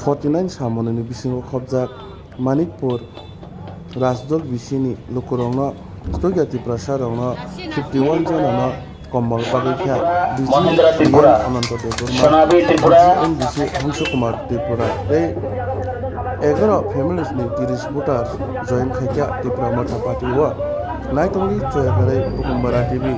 49 सामोननि बिसिङाव खबजाक मानिकपुर राजदल बिसिनि लुकुरंनो स्टुडियाति प्रसारंनो 51 जननो कम्बल बागैख्या बिसि त्रिपुरा अनंत देवबर्मा सोनाबी त्रिपुरा बिसि हंस कुमार त्रिपुरा 11 फेमिलिसनि 30 भोटार जयेन खायख्या त्रिपुरा मथा पार्टी व नाइटंनि चयगरै बुकुम्बारा TV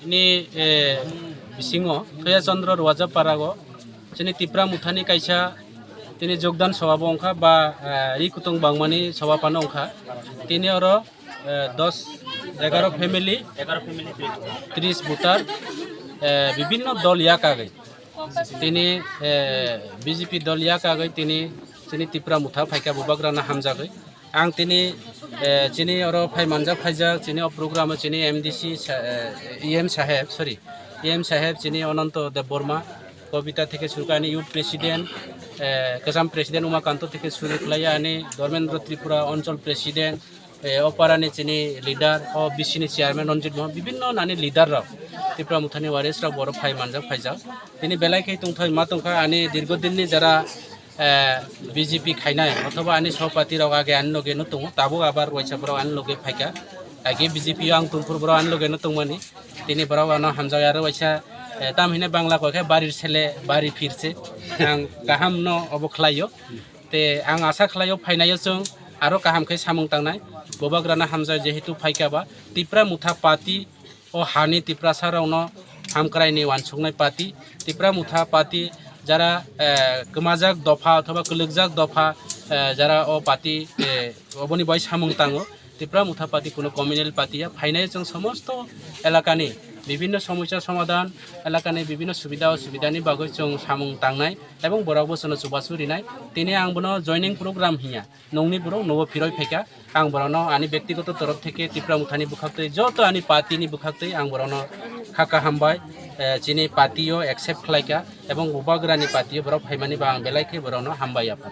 ini bisingo Toya Chandra Raja Parago sini Tipra Muthani kaisa tini jogdan sabab ongkha ba ri kutung bangmani sabab pano ongkha tini oro 11 family 30 voter বিভিন্ন দল ইয়াক আগে তিনি বিজেপি দল ইয়াক আগে তিনি sini Tipra Mutha phaika bubagrana hamjagai ang tini chini oro phai manjak phaijak chini o program chini MDC EM saheb chini Ananto Deborma কবিতা থেকে শুরু করে youth president Kasam president Umakanta থেকে শুরু করে আনি ধর্মেন্দ্র ত্রিপুরা অঞ্চল প্রেসিডেন্ট অপারানি চিনি লিডার ও বিসিনি চেয়ারম্যান রঞ্জিত মোহন বিভিন্ন নানি লিডাররা ত্রিপুরা মুথানি ওয়ারিসরা বড় ফাই মানজাক ফাইজাক তিনি বেলাইখাই তংথাই মা তংখা আনি দীর্ঘদিননি যারা বিজেপি খাইনায় অথবা আনি সভাপতিরাও আগে আনলগে নতুন তাবো আবার ওয়াইসাফরাও আনলগে ফাইকা আগে বিজেপি আং তুমপুরবরাও আনলগে নতুনমানি তিনি বরাও আনো হামজাগ আরো ওয়াইসা তামহিনে বাংলা কয়খাय বাড়ির ছেলে বাড়ি ফিরছে আং গাহাম ন অবख्लायो তে আং আশা খালাयो ফাইনাयो जों आरो गाहामखै सामुं तांनाय बबाग्राना हामजा जेहेतु फाइकाबा तिप्रा मुथा पार्टी ओ हानि तिप्रा सारावनो हामक्रायनि वानसुंनाय पार्टी तिप्रा मुथा पार्टी যারা गोमाजाक दफा अथवा कलगजाक दफा যারা ও पार्टी অবনি বয় সামুং ताङो तिप्रा मुथा पार्टी কোনো কমিউনাল পার্টিয়া ফাইনাय जों समस्त এলাকাनि বিভিন্ন সমস্যা সমাধান এলাকাनि বিভিন্ন সুবিধা অসুবিধাनि बागै जों सामुं तांनाय এবং বরাবো সনো সুবাসুরিনাय তিনি आंबोनो জয়নিং প্রোগ্রাম হিয়া নংনি বড় নব ফিরয় ফেকা आं বরানো আনি ব্যক্তিগত তরফ থেকে तिप्रा मुथानि বুখাক্তৈ যত আনি পার্টিনি বুখাক্তৈ आं বরানো হাকা হামবাই চিনি পার্টিও একসেপ্ট খালাইকা এবং উবাগ্রানি পার্টিও বড় ফাইমানি বা আं বেলাইকে বরানো হামবাই আপা